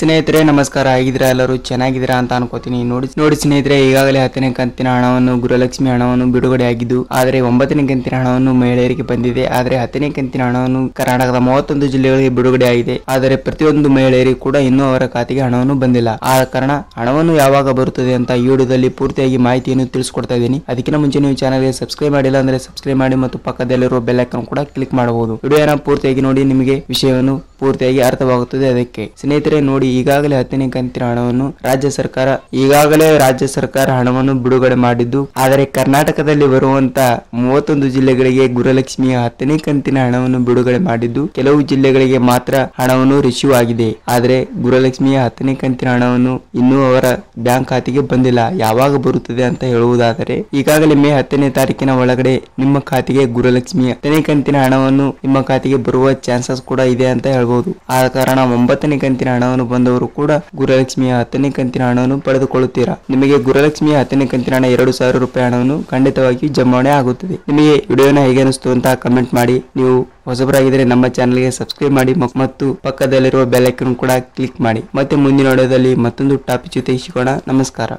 ಸ್ನೇಹಿತರೆ ನಮಸ್ಕಾರ, ಆಗಿದ್ದೀರಾ? ಎಲ್ಲರೂ ಚೆನ್ನಾಗಿದ್ದೀರಾ ಅಂತ ಅನ್ಕೋತೀನಿ. ನೋಡಿ ಸ್ನೇಹಿತರೆ, ಈಗಾಗಲೇ 10ನೇ ಕಂತಿನ ಹಣವನ್ನು ಗೃಹಲಕ್ಷ್ಮಿ ಹಣವನ್ನು ಬಿಡುಗಡೆ ಆಗಿದ್ದು, ಆದರೆ 9ನೇ ಕಂತಿನ ಹಣವನ್ನು ಮಹಿಳೆಯರಿಗೆ ಬಂದಿದೆ. ಆದರೆ 10ನೇ ಕಂತಿನ ಹಣವನ್ನು ಕರ್ನಾಟಕದ 31 ಜಿಲ್ಲೆಗಳಿಗೆ ಬಿಡುಗಡೆ ಆಗಿದೆ. ಆದರೆ ಪ್ರತಿಯೊಂದು ಮಹಿಳೆಯರಿಗೆ ಕೂಡ ಇನ್ನೂ ಅವರ ಖಾತೆಗೆ ಹಣವನ್ನು ಬಂದಿಲ್ಲ. ಆ ಕಾರಣ ಹಣವನ್ನು ಯಾವಾಗ ಬರುತ್ತದೆ ಅಂತ ಈ ವಿಡಿಯೋದಲ್ಲಿ ಪೂರ್ತಿಯಾಗಿ ಮಾಹಿತಿಯನ್ನು ತಿಳಿಸ್ಕೊಡ್ತಾ ಇದ್ದೀನಿ. ಅದಕ್ಕಿಂತ ಮುಂಚೆ ನೀವು ಚಾನಲ್ಗೆ ಸಬ್ಸ್ಕ್ರೈಬ್ ಮಾಡಿಲ್ಲ ಅಂದ್ರೆ ಸಬ್ಸ್ಕ್ರೈಬ್ ಮಾಡಿ ಮತ್ತು ಪಕ್ಕದಲ್ಲಿರುವ ಬೆಲ್ ಐಕಾನ್ ಕೂಡ ಕ್ಲಿಕ್ ಮಾಡಬಹುದು. ವಿಡಿಯೋನ ಪೂರ್ತಿಯಾಗಿ ನೋಡಿ, ನಿಮಗೆ ವಿಷಯವನ್ನು ಪೂರ್ತಿಯಾಗಿ ಅರ್ಥವಾಗುತ್ತದೆ. ಅದಕ್ಕೆ ಸ್ನೇಹಿತರೆ ನೋಡಿ, ಈಗಾಗಲೇ 10ನೇ ಕಂತಿನ ಹಣವನ್ನು ರಾಜ್ಯ ಸರ್ಕಾರ ಹಣವನ್ನು ಬಿಡುಗಡೆ ಮಾಡಿದ್ದು, ಆದರೆ ಕರ್ನಾಟಕದಲ್ಲಿ ಬರುವಂತ 31 ಜಿಲ್ಲೆಗಳಿಗೆ ಗೃಹಲಕ್ಷ್ಮಿಯ 10ನೇ ಕಂತಿನ ಹಣವನ್ನು ಬಿಡುಗಡೆ ಮಾಡಿದ್ದು, ಕೆಲವು ಜಿಲ್ಲೆಗಳಿಗೆ ಮಾತ್ರ ಹಣವನ್ನು ರಿಸೀವ್ ಆಗಿದೆ. ಆದರೆ ಗೃಹಲಕ್ಷ್ಮಿಯ 10ನೇ ಕಂತಿನ ಹಣವನ್ನು ಇನ್ನೂ ಅವರ ಬ್ಯಾಂಕ್ ಖಾತೆಗೆ ಬಂದಿಲ್ಲ. ಯಾವಾಗ ಬರುತ್ತದೆ ಅಂತ ಹೇಳುವುದಾದರೆ, ಈಗಾಗಲೇ ಮೇ 10ನೇ ತಾರೀಕಿನ ಒಳಗಡೆ ನಿಮ್ಮ ಖಾತೆಗೆ ಗೃಹಲಕ್ಷ್ಮಿಯ 10ನೇ ಕಂತಿನ ಹಣವನ್ನು ನಿಮ್ಮ ಖಾತೆಗೆ ಬರುವ ಚಾನ್ಸಸ್ ಕೂಡ ಇದೆ ಅಂತ ಹೇಳ್ಬಹುದು. ಆದ ಕಾರಣ 9ನೇ ಕಂತಿನ ಹಣವನ್ನು ಬಂದವರು ಕೂಡ ಗೃಹಲಕ್ಷ್ಮಿಯ 10ನೇ ಕಂತಿನ ಹಣವನ್ನು ಪಡೆದುಕೊಳ್ಳುತ್ತೀರಾ. ನಿಮಗೆ ಗೃಹಲಕ್ಷ್ಮಿಯ 10ನೇ ಕಂತಿನ ಹಣ 2,000 ರೂಪಾಯಿ ಹಣವನ್ನು ಖಂಡಿತವಾಗಿ ಜಮಾವಣೆ ಆಗುತ್ತದೆ. ನಿಮಗೆ ವಿಡಿಯೋನ ಹೇಗೆ ಅನಿಸ್ತು ಅಂತ ಕಮೆಂಟ್ ಮಾಡಿ. ನೀವು ಹೊಸಬರಾಗಿದ್ದರೆ ನಮ್ಮ ಚಾನಲ್ಗೆ ಸಬ್ಸ್ಕ್ರೈಬ್ ಮಾಡಿ ಮತ್ತು ಪಕ್ಕದಲ್ಲಿರುವ ಬೆಲ್ ಐಕಾನ್ ಕೂಡ ಕ್ಲಿಕ್ ಮಾಡಿ. ಮತ್ತೆ ಮುಂದಿನ ವಿಡಿಯೋದಲ್ಲಿ ಮತ್ತೊಂದು ಟಾಪಿಕ್ ಜೊತೆ ಸಿಗೋಣ. ನಮಸ್ಕಾರ.